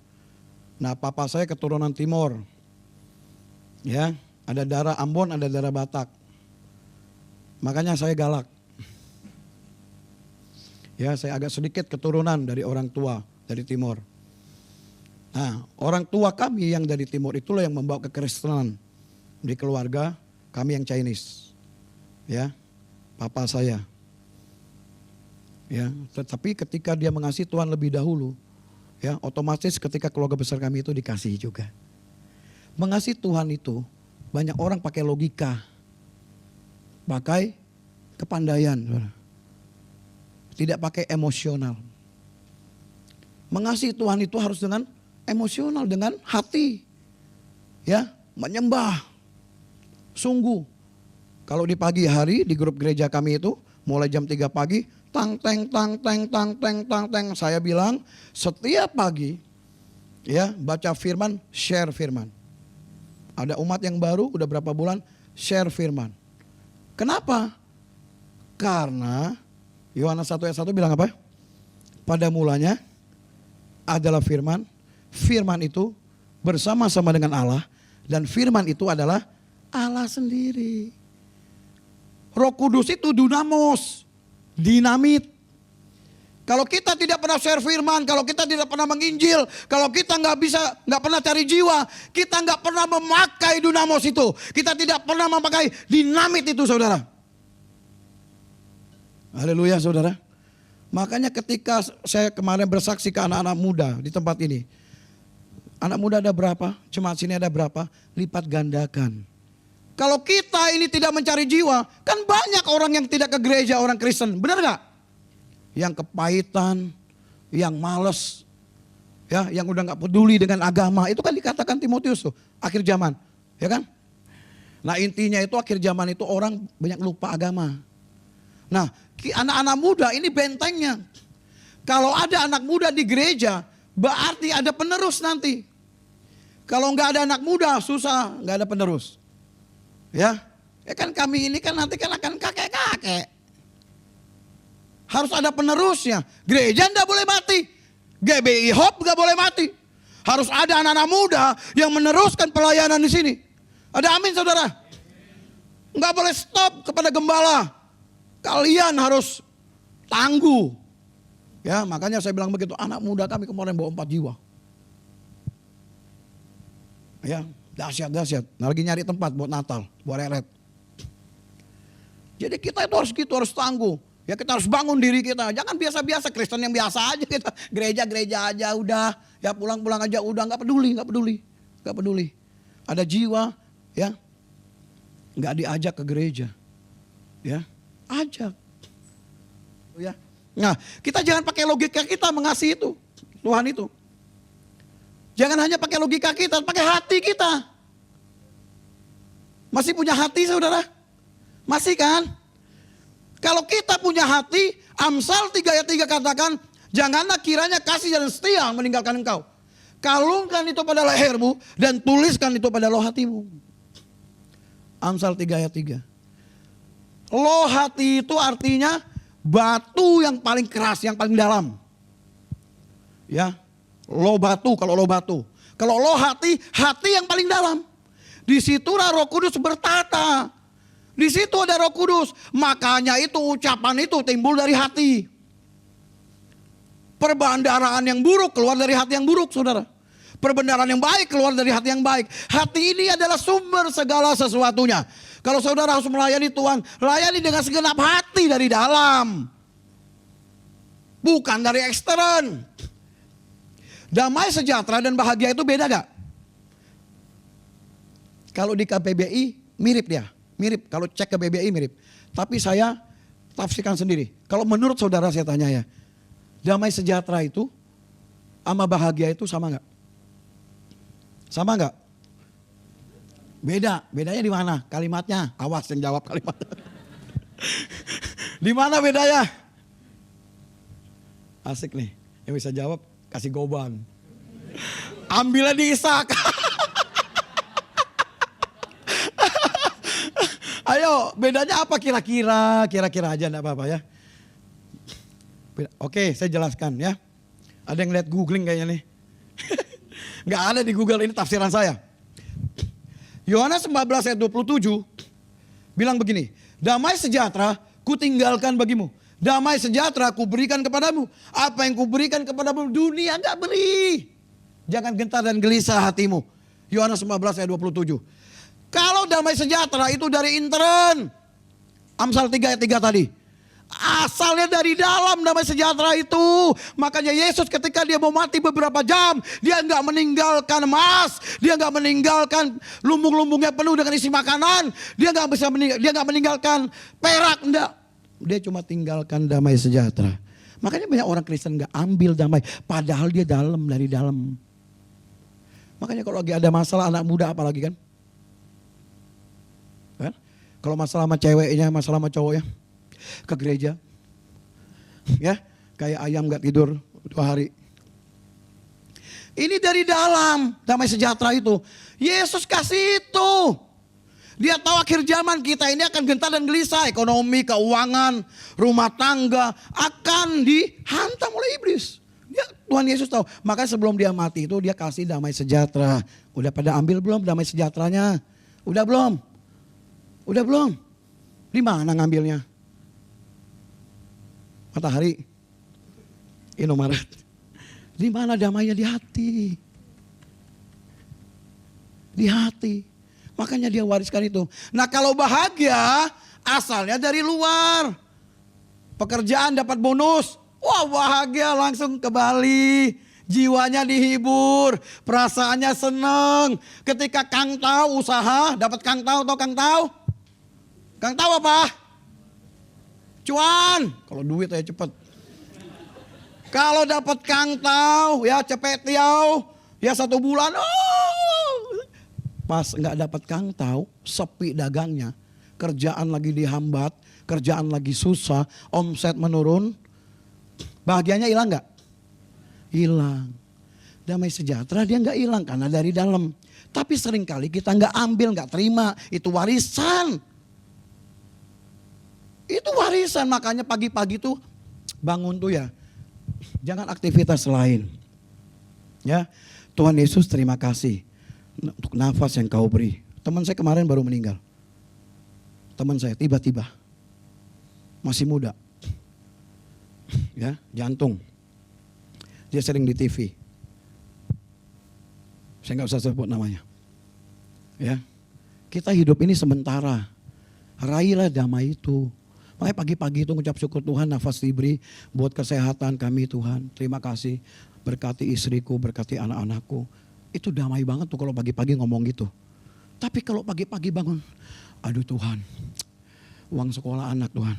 B: Nah, papa saya keturunan Timor. Ya, ada darah Ambon, ada darah Batak. Makanya saya galak. Ya, saya agak sedikit keturunan dari orang tua dari Timor. Nah, orang tua kami yang dari Timur itulah yang membawa kekristenan di keluarga kami yang Chinese. Ya, papa saya. Ya, tetapi ketika dia mengasihi Tuhan lebih dahulu, ya, otomatis ketika keluarga besar kami itu dikasihi juga. Mengasihi Tuhan itu banyak orang pakai logika, pakai kepandaian, tidak pakai emosional. Mengasihi Tuhan itu harus dengan emosional, dengan hati, ya, menyembah. Sungguh, kalau di pagi hari di grup gereja kami itu mulai jam 3 pagi, tang teng tang teng tang teng tang teng, saya bilang setiap pagi, ya, baca firman, share firman. Ada umat yang baru udah berapa bulan share firman. Kenapa? Karena Yohanes 1 ayat 1 bilang apa? Pada mulanya adalah firman, firman itu bersama-sama dengan Allah, dan firman itu adalah Allah sendiri. Roh Kudus itu dunamos, dinamit. Kalau kita tidak pernah share firman, kalau kita tidak pernah menginjil, kalau kita nggak pernah cari jiwa, kita nggak pernah memakai dunamos itu, kita tidak pernah memakai dinamit itu, saudara. Haleluya, saudara. Makanya ketika saya kemarin bersaksi ke anak-anak muda di tempat ini, anak muda ada berapa? Jemaat sini ada berapa? Lipat gandakan. Kalau kita ini tidak mencari jiwa, kan banyak orang yang tidak ke gereja, orang Kristen, benar gak? Yang kepahitan, yang males, ya, yang udah gak peduli dengan agama, itu kan dikatakan Timotius tuh, akhir zaman, ya kan? Nah, intinya itu akhir zaman itu orang banyak lupa agama. Nah, anak-anak muda ini bentengnya. Kalau ada anak muda di gereja, berarti ada penerus nanti. Kalau nggak ada anak muda, susah, nggak ada penerus. Ya kan kami ini kan nanti kan akan kakek-kakek. Harus ada penerusnya. Gereja nggak boleh mati. GBI Hope nggak boleh mati. Harus ada anak-anak muda yang meneruskan pelayanan di sini. Ada amin, saudara? Nggak boleh stop kepada gembala. Kalian harus tangguh. Ya, makanya saya bilang begitu, anak muda kami kemarin bawa 4 jiwa. Ya, dahsyat. Nah, lagi nyari tempat buat Natal, buat reret. Jadi kita itu harus gitu, harus tangguh. Ya, kita harus bangun diri kita. Jangan biasa-biasa, Kristen yang biasa aja kita. Gereja-gereja aja udah, ya pulang-pulang aja udah, nggak peduli. Ada jiwa, ya, nggak diajak ke gereja. Ya, ajak. Ya. Nah, kita jangan pakai logika kita mengasihi itu, Tuhan itu. Jangan hanya pakai logika kita, pakai hati kita. Masih punya hati, saudara? Masih kan? Kalau kita punya hati, Amsal 3 ayat 3 katakan, janganlah kiranya kasih dan setia meninggalkan engkau. Kalungkan itu pada lehermu dan tuliskan itu pada loh hatimu. Amsal 3 ayat 3. Loh hati itu artinya batu yang paling keras, yang paling dalam. Ya, loh batu, kalau loh batu. Kalau loh hati, hati yang paling dalam. Di situlah Roh Kudus bertata. Di situ ada Roh Kudus. Makanya itu ucapan itu timbul dari hati. Perbendaharaan yang buruk keluar dari hati yang buruk, saudara. Perbendaharaan yang baik keluar dari hati yang baik. Hati ini adalah sumber segala sesuatunya. Kalau saudara harus melayani Tuhan, layani dengan segenap hati dari dalam. Bukan dari ekstern. Damai, sejahtera, dan bahagia itu beda gak? Kalau di KBBI mirip dia. Mirip, kalau cek ke KBBI mirip. Tapi saya tafsirkan sendiri. Kalau menurut saudara saya tanya ya. Damai sejahtera itu sama bahagia itu sama gak? Sama gak? Beda, bedanya di mana? Kalimatnya, awas yang jawab kalimat. Di mana bedanya? Asik nih. Yang bisa jawab kasih goban. Ambilnya di Ishak. Ayo, bedanya apa kira-kira? Kira-kira aja enggak apa-apa ya. Oke, saya jelaskan ya. Ada yang lihat googling kayaknya nih. Enggak ada di Google, ini tafsiran saya. Yohanes 14 ayat 27 bilang begini, damai sejahtera kutinggalkan bagimu. Damai sejahtera kuberikan kepadamu. Apa yang kuberikan kepadamu dunia enggak beri. Jangan gentar dan gelisah hatimu. Yohanes 14 ayat 27. Kalau damai sejahtera itu dari intern. Amsal 3 ayat 3 tadi. Asalnya dari dalam damai sejahtera itu. Makanya Yesus ketika dia mau mati beberapa jam. Dia enggak meninggalkan emas. Dia enggak meninggalkan lumbung-lumbungnya penuh dengan isi makanan. Dia enggak meninggalkan perak. Enggak. Dia cuma tinggalkan damai sejahtera. Makanya banyak orang Kristen enggak ambil damai. Padahal dia dari dalam. Makanya kalau lagi ada masalah anak muda apalagi kan. Kalau masalah sama ceweknya, masalah sama cowoknya, ke gereja, ya kayak ayam gak tidur 2 hari. Ini dari dalam damai sejahtera itu. Yesus kasih itu. Dia tahu akhir zaman kita ini akan gentar dan gelisah. Ekonomi, keuangan, rumah tangga akan dihantam oleh iblis. Tuhan Yesus tahu. Makanya sebelum dia mati itu dia kasih damai sejahtera. Udah pada ambil belum damai sejahteranya? Udah belum? Udah belum? Di mana ngambilnya? Matahari, Indomaret. Di mana damainya? Di hati. Di hati. Makanya dia wariskan itu. Nah kalau bahagia asalnya dari luar. Pekerjaan dapat bonus. Wah bahagia langsung ke Bali. Jiwanya dihibur. Perasaannya seneng. Ketika Kang tahu usaha. Dapat Kang tahu atau Kang tahu? Kang tahu apa? Cuan. Kalau duit ya cepet. Kalau dapat Kang tahu ya cepet tiau. Ya 1 bulan. Oh. Pas nggak dapat Kang tahu, sepi dagangnya. Kerjaan lagi dihambat. Kerjaan lagi susah. Omset menurun. Bahagianya hilang nggak? Hilang. Damai sejahtera dia nggak hilang karena dari dalam. Tapi seringkali kita nggak ambil, nggak terima. Itu warisan. Itu warisan, makanya pagi-pagi tuh bangun tuh ya. Jangan aktivitas lain. Ya, Tuhan Yesus terima kasih untuk nafas yang kau beri. Teman saya kemarin baru meninggal. Teman saya tiba-tiba masih muda. Ya, jantung. Dia sering di TV. Saya nggak usah sebut namanya. Ya, kita hidup ini sementara. Raihlah damai itu. Makanya pagi-pagi itu ngucap syukur Tuhan nafas diberi buat kesehatan kami Tuhan. Terima kasih berkati istriku, berkati anak-anakku. Itu damai banget tuh kalau pagi-pagi ngomong gitu. Tapi kalau pagi-pagi bangun, aduh Tuhan, uang sekolah anak Tuhan.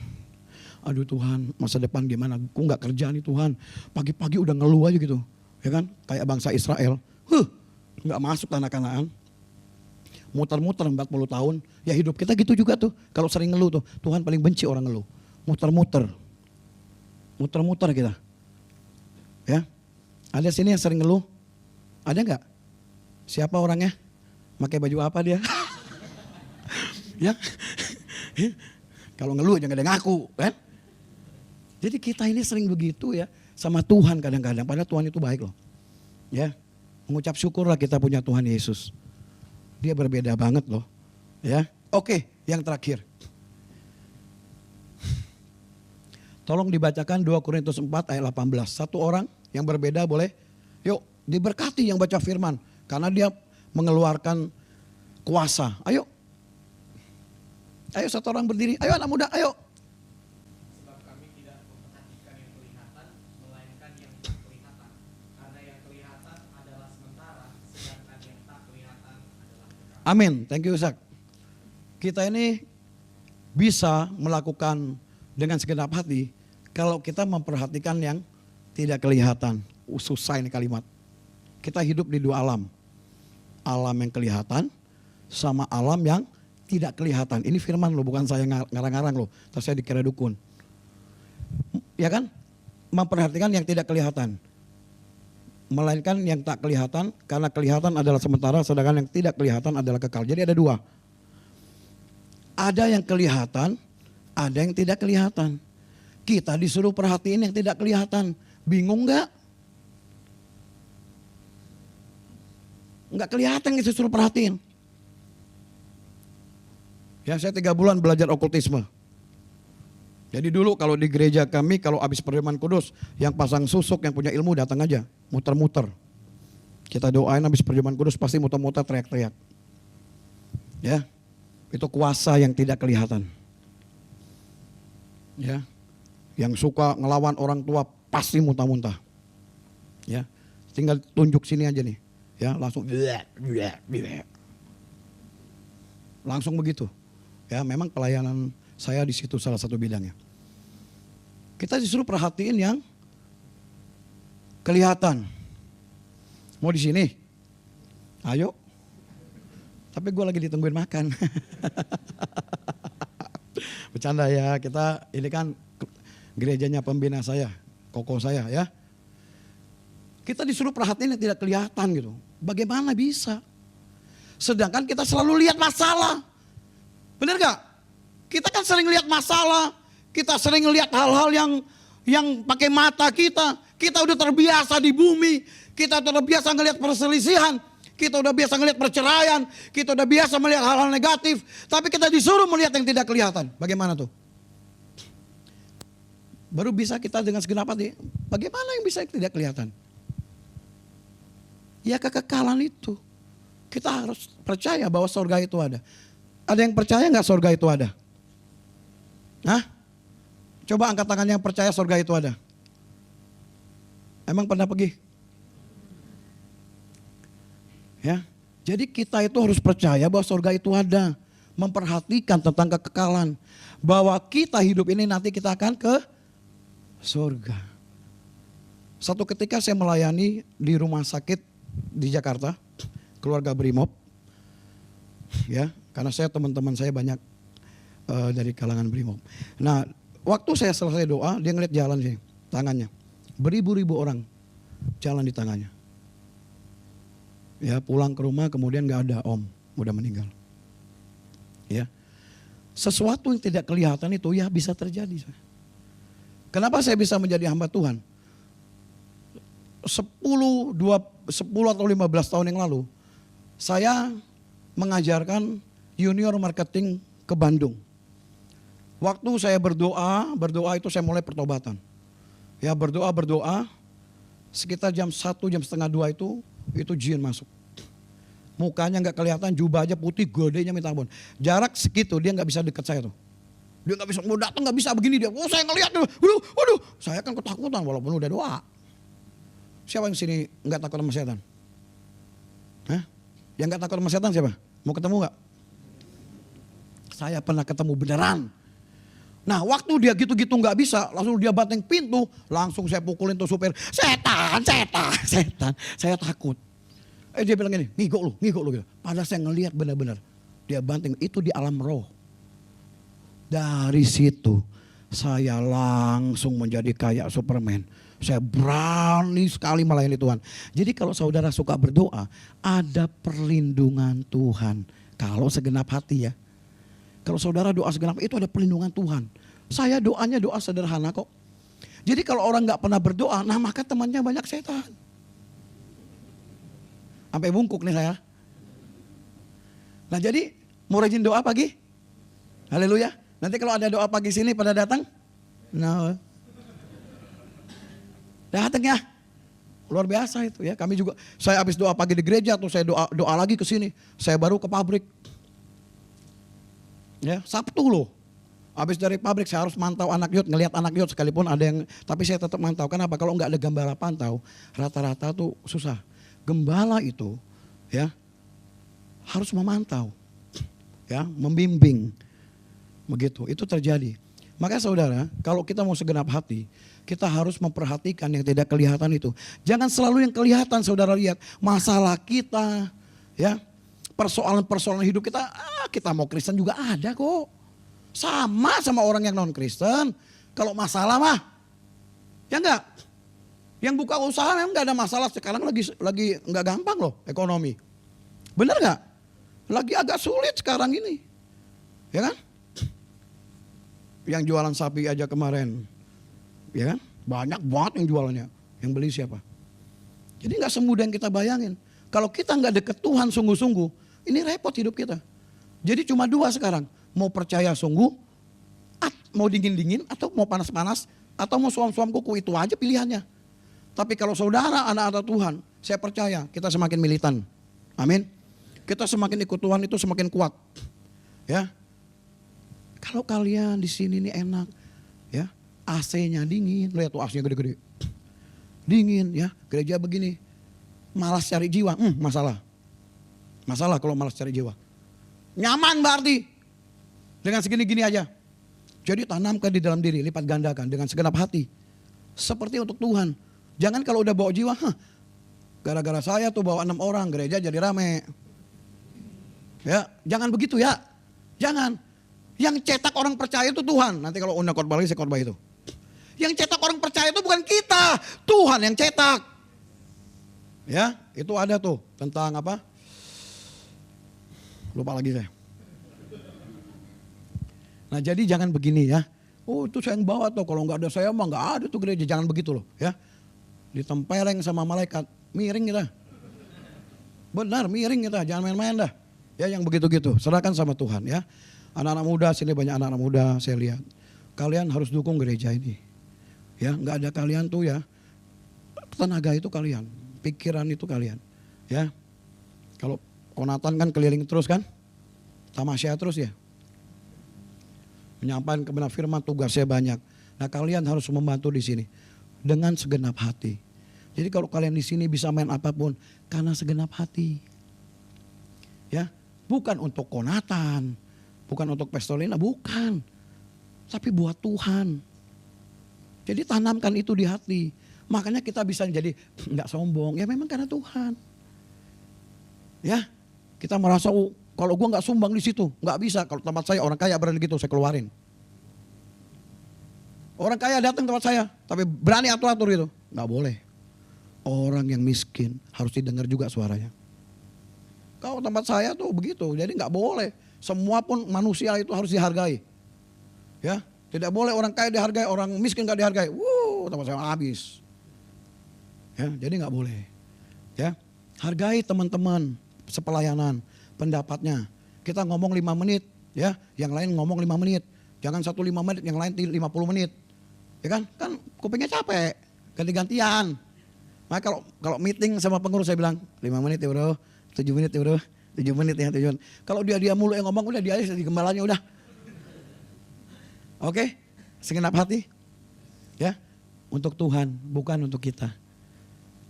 B: Aduh Tuhan, masa depan gimana? Aku gak kerja nih Tuhan. Pagi-pagi udah ngeluh aja gitu. Ya kan? Kayak bangsa Israel. Gak masuk tanah Kanaan. Muter-muter 40 tahun. Ya hidup kita gitu juga tuh. Kalau sering ngeluh tuh. Tuhan paling benci orang ngeluh. Muter-muter. Muter-muter kita. Ya. Ada sini yang sering ngeluh? Ada gak? Siapa orangnya? Pakai baju apa dia? Ya. Kalau ngeluh jangan ada ngaku. Kan? Jadi kita ini sering begitu ya. Sama Tuhan kadang-kadang. Padahal Tuhan itu baik loh. Ya. Mengucap syukurlah kita punya Tuhan Yesus. Dia berbeda banget loh. Ya. Oke, yang terakhir. Tolong dibacakan 2 Korintus 4 ayat 18. Satu orang yang berbeda boleh. Yuk, diberkati yang baca firman. Karena dia mengeluarkan kuasa. Ayo. Ayo satu orang berdiri. Ayo anak muda, ayo.
A: Sebab kami tidak memperhatikan yang kelihatan, melainkan yang tak kelihatan. Karena yang kelihatan adalah sementara, sedangkan yang tak kelihatan adalah kekal.
B: Amin. Thank you, Zak. Kita ini bisa melakukan dengan segenap hati kalau kita memperhatikan yang tidak kelihatan. Susah ini kalimat. Kita hidup di 2 alam. Alam yang kelihatan sama alam yang tidak kelihatan. Ini firman loh, bukan saya ngarang-ngarang loh. Terus saya dikira dukun. Ya kan? Memperhatikan yang tidak kelihatan. melainkan yang tak kelihatan, karena kelihatan adalah sementara, sedangkan yang tidak kelihatan adalah kekal. Jadi ada dua. Ada yang kelihatan, ada yang tidak kelihatan. Kita disuruh perhatiin yang tidak kelihatan. Bingung nggak? Nggak kelihatan yang disuruh perhatiin. Ya, saya 3 bulan belajar okultisme. Jadi dulu kalau di gereja kami, kalau habis perjamuan kudus, yang pasang susuk, yang punya ilmu datang aja, muter-muter. Kita doain habis perjamuan kudus pasti muter-muter teriak-teriak. Ya, itu kuasa yang tidak kelihatan. Ya, yang suka ngelawan orang tua pasti muntah-muntah. Ya, tinggal tunjuk sini aja nih. Ya, langsung langsung begitu. Ya, memang pelayanan saya di situ salah satu bidangnya. Kita disuruh perhatiin yang kelihatan. Mau di sini? Ayo. Tapi gue lagi ditungguin makan. Bercanda ya, kita ini kan gerejanya pembina saya, koko saya ya. Kita disuruh perhatiin yang tidak kelihatan gitu. Bagaimana bisa? Sedangkan kita selalu lihat masalah. Benar gak? Kita kan sering lihat masalah, kita sering lihat hal-hal yang pakai mata kita. Kita udah terbiasa di bumi, kita udah biasa ngelihat perselisihan, kita udah biasa ngelihat perceraian, kita udah biasa melihat hal-hal negatif. Tapi kita disuruh melihat yang tidak kelihatan. Bagaimana tuh? Baru bisa kita dengan segenap hati. Bagaimana yang bisa tidak kelihatan? Ya kekekalan itu. Kita harus percaya bahwa surga itu ada. Ada yang percaya nggak surga itu ada? Hah? Coba angkat tangan yang percaya surga itu ada. Emang pernah pergi? Ya, jadi kita itu harus percaya bahwa surga itu ada. Memperhatikan tentang kekekalan. Bahwa kita hidup ini nanti kita akan ke surga. Satu ketika saya melayani di rumah sakit di Jakarta, keluarga Brimob. Ya, karena teman-teman saya banyak dari kalangan Brimob. Nah, waktu saya selesai doa, dia ngeliat jalan sini, tangannya. Beribu-ribu orang jalan di tangannya. Ya, pulang ke rumah kemudian gak ada om, udah meninggal. Ya, sesuatu yang tidak kelihatan itu ya bisa terjadi. Kenapa saya bisa menjadi hamba Tuhan? 10 atau 15 tahun yang lalu, saya mengajarkan junior marketing ke Bandung. Waktu saya berdoa itu saya mulai pertobatan. Ya, berdoa, sekitar jam 1, jam setengah 2 itu jin masuk. Mukanya nggak kelihatan, jubah aja putih, gedenya minta ampun. Jarak segitu dia nggak bisa dekat saya tuh. Dia nggak bisa, mau datang nggak bisa begini dia. Oh, saya ngelihat, waduh, saya kan ketakutan walaupun udah doa. Siapa yang sini nggak takut sama setan? Hah? Yang nggak takut sama setan siapa? Mau ketemu nggak? Saya pernah ketemu beneran. Nah, waktu dia gitu-gitu nggak bisa, langsung dia banteng pintu, langsung saya pukulin tuh supir. Setan. Saya takut. Dia bilang gini, ngigok lu gitu. Padahal saya ngelihat benar-benar dia banteng, itu di alam roh. Dari situ saya langsung menjadi kayak Superman. Saya berani sekali melayani Tuhan. Jadi kalau saudara suka berdoa, ada perlindungan Tuhan. Kalau segenap hati ya. Kalau saudara doa segenap itu ada perlindungan Tuhan. Saya doanya doa sederhana kok. Jadi kalau orang gak pernah berdoa, nah maka temannya banyak setan. Sampai bungkuk nih saya. Nah jadi mau rajin doa pagi? Haleluya. Nanti kalau ada doa pagi sini pada datang? Nah. Datang ya. Luar biasa itu ya. Kami juga, saya habis doa pagi di gereja atau saya doa lagi ke sini. Saya baru ke pabrik. Ya, Sabtu loh. Habis dari pabrik saya harus mantau anak yot, ngelihat anak yot sekalipun ada yang, tapi saya tetap mantau. Kenapa? Kalau nggak ada gembala pantau, rata-rata tuh susah. Gembala itu ya harus memantau, ya, membimbing. Begitu, itu terjadi. Maka saudara, kalau kita mau segenap hati, kita harus memperhatikan yang tidak kelihatan itu. Jangan selalu yang kelihatan saudara lihat. Masalah kita, ya, persoalan-persoalan hidup kita, kita mau Kristen juga ada kok. Sama orang yang non Kristen. Kalau masalah mah, ya enggak? Yang buka usaha memang nggak ada masalah, sekarang lagi nggak gampang loh ekonomi. Bener nggak? Lagi agak sulit sekarang ini, ya kan? Yang jualan sapi aja kemarin, ya kan? Banyak banget yang jualannya. Yang beli siapa? Jadi nggak semudah yang kita bayangin. Kalau kita nggak deket Tuhan sungguh-sungguh, ini repot hidup kita. Jadi cuma dua sekarang, mau percaya sungguh, mau dingin-dingin, atau mau panas-panas, atau mau suam-suam kuku, itu aja pilihannya. Tapi kalau saudara anak-anak Tuhan, saya percaya kita semakin militan. Amin. Kita semakin ikut Tuhan itu semakin kuat. Ya. Kalau kalian di sini nih enak, ya, AC-nya dingin, lihat tuh AC-nya gede-gede. Dingin ya, gereja begini. Malas cari jiwa, masalah. Masalah kalau malas cari jiwa. Nyaman berarti. Dengan segini-gini aja. Jadi tanamkan di dalam diri, lipat gandakan dengan segenap hati. Seperti untuk Tuhan. Jangan kalau udah bawa jiwa, gara-gara saya tuh bawa 6 orang, gereja jadi rame. Ya, jangan begitu ya. Jangan. Yang cetak orang percaya itu Tuhan. Nanti kalau undang khotbah lagi, saya khotbah itu. Yang cetak orang percaya itu bukan kita, Tuhan yang cetak. Ya, itu ada tuh tentang apa? Lupa lagi saya. Nah jadi jangan begini ya. Oh itu saya yang bawa tuh, kalau nggak ada saya mah nggak ada tuh gereja. Jangan begitu loh ya. Ditempeleng sama malaikat, miring kita. Benar miring kita, jangan main-main dah. Ya yang begitu-gitu, serahkan sama Tuhan ya. Anak-anak muda, sini banyak anak-anak muda saya lihat. Kalian harus dukung gereja ini. Ya nggak ada kalian tuh ya. Tenaga itu kalian, pikiran itu kalian. Ya kalau Konatan kan keliling terus kan. Tamasya terus ya. Menyampaikan kebenaran firman, tugasnya banyak. Nah kalian harus membantu di sini dengan segenap hati. Jadi kalau kalian di sini bisa main apapun karena segenap hati. Ya, bukan untuk Konatan, bukan untuk Pestolina, bukan. Tapi buat Tuhan. Jadi tanamkan itu di hati. Makanya kita bisa jadi nggak sombong. Ya memang karena Tuhan. Ya, kita merasa kalau gue nggak sumbang di situ, nggak bisa. Kalau tempat saya orang kaya berani gitu, saya keluarin. Orang kaya datang tempat saya, tapi berani atur-atur gitu, nggak boleh. Orang yang miskin harus didengar juga suaranya. Kalau tempat saya tuh begitu, jadi nggak boleh. Semua pun manusia itu harus dihargai. Ya, tidak boleh orang kaya dihargai, orang miskin nggak dihargai. Tempat saya habis. Ya, jadi nggak boleh. Ya, hargai teman-teman sepelayanan, pendapatnya. Kita ngomong 5 menit, ya, yang lain ngomong 5 menit. Jangan 1 5 menit, yang lain 50 menit. Ya kan? Kan kupingnya capek, ganti-gantian. Nah kalau meeting sama pengurus saya bilang 5 menit ya bro, 7 menit ya bro, 7 menit ya 7 menit. Kalau dia mulu yang ngomong udah dia aja di gembalanya udah. Oke, segenap hati. Ya, untuk Tuhan, bukan untuk kita.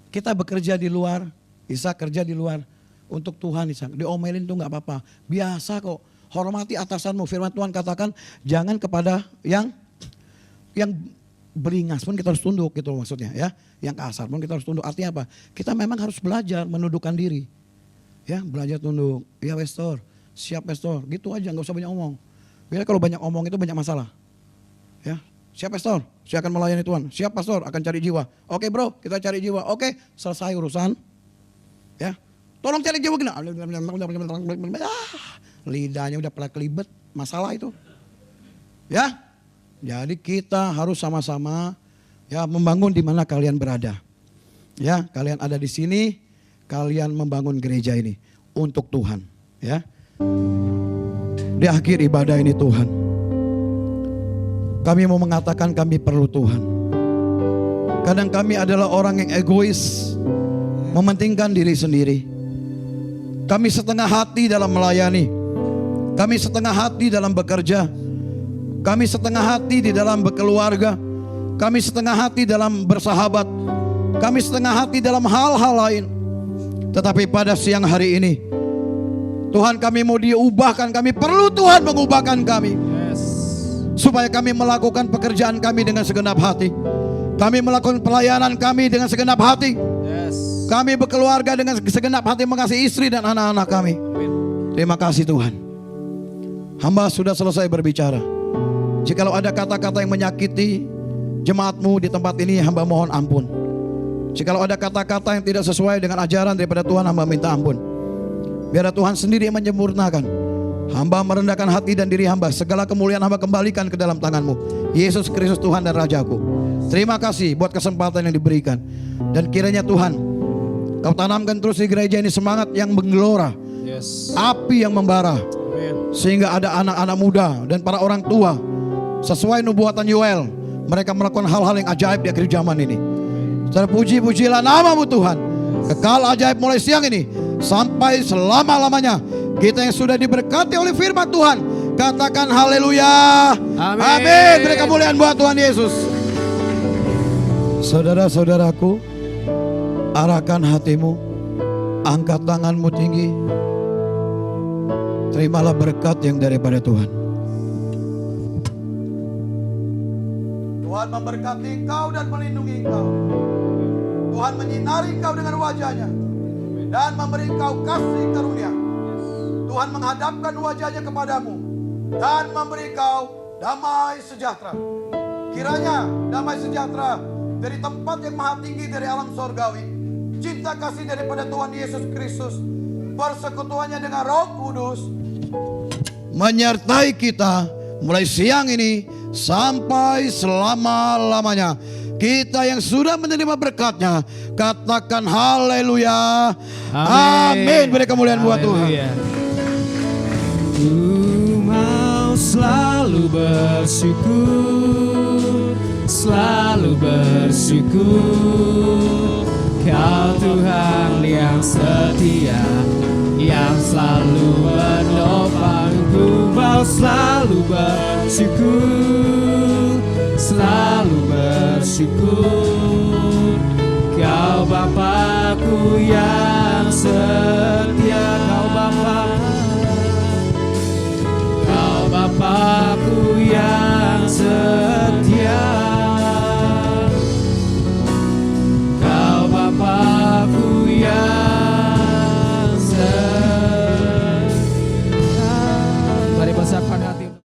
B: Kita bekerja di luar, Isa kerja di luar. Untuk Tuhan Isa, diomelin tuh gak apa-apa. Biasa kok, hormati atasanmu. Firman Tuhan katakan, jangan kepada yang beringas pun kita harus tunduk gitu maksudnya ya. Yang kasar pun kita harus tunduk. Artinya apa? Kita memang harus belajar menundukkan diri. Ya, belajar tunduk. Ya pastor, siap pastor. Gitu aja, gak usah banyak omong. Biar kalau banyak omong itu banyak masalah. Ya, siap pastor, saya akan melayani Tuhan. Siap pastor, akan cari jiwa. Oke bro, kita cari jiwa. Oke, selesai urusan. Ya, tolong cari jiwa gini. Lidahnya udah pernah kelibet, masalah itu. Ya, jadi kita harus sama-sama ya membangun di mana kalian berada. Ya, kalian ada di sini, kalian membangun gereja ini untuk Tuhan. Ya, di akhir ibadah ini Tuhan, kami mau mengatakan kami perlu Tuhan. Kadang kami adalah orang yang egois, mementingkan diri sendiri. Kami setengah hati dalam melayani. Kami setengah hati dalam bekerja. Kami setengah hati di dalam berkeluarga. Kami setengah hati dalam bersahabat. Kami setengah hati dalam hal-hal lain. Tetapi pada siang hari ini, Tuhan kami mau diubahkan. Kami perlu Tuhan mengubahkan kami. Supaya kami melakukan pekerjaan kami dengan segenap hati. Kami melakukan pelayanan kami dengan segenap hati. Kami berkeluarga dengan segenap hati, mengasihi istri dan anak-anak kami. Terima kasih Tuhan. Hamba sudah selesai berbicara. Jikalau ada kata-kata yang menyakiti jemaatmu di tempat ini, hamba mohon ampun. Jikalau ada kata-kata yang tidak sesuai dengan ajaran daripada Tuhan, hamba minta ampun. Biar Tuhan sendiri yang menyempurnakan. Hamba merendahkan hati dan diri hamba. Segala kemuliaan hamba kembalikan ke dalam tangan-Mu, Yesus Kristus Tuhan dan Rajaku. Terima kasih buat kesempatan yang diberikan. Dan kiranya Tuhan, Kau tanamkan terus di gereja ini semangat yang menggelora, api yang membara, sehingga ada anak-anak muda dan para orang tua sesuai nubuatan Yoel, mereka melakukan hal-hal yang ajaib di akhir zaman ini. Terpuji-pujilah nama-Mu Tuhan, kekal ajaib mulai siang ini sampai selama-lamanya. Kita yang sudah diberkati oleh firman Tuhan, katakan haleluya. Amin. Beri kemuliaan buat Tuhan Yesus. Saudara-saudaraku, arahkan hatimu, angkat tanganmu tinggi. Terimalah berkat yang daripada Tuhan. Tuhan memberkati engkau dan melindungi engkau. Tuhan menyinari engkau dengan wajahnya dan memberi engkau kasih karunia. Tuhan menghadapkan wajahnya kepadamu dan memberi engkau damai sejahtera. Kiranya damai sejahtera dari tempat yang maha tinggi dari alam sorgawi, cinta kasih daripada Tuhan Yesus Kristus, persekutuannya dengan Roh Kudus menyertai kita mulai siang ini sampai selama-lamanya. Kita yang sudah menerima berkatnya, katakan haleluya. Amin. Beri kemuliaan buat Tuhan.
C: Ku mau selalu bersyukur, selalu bersyukur. Kau Tuhan yang setia, yang selalu menopangku. Mau selalu bersyukur, selalu bersyukur. Kau Bapakku yang setia.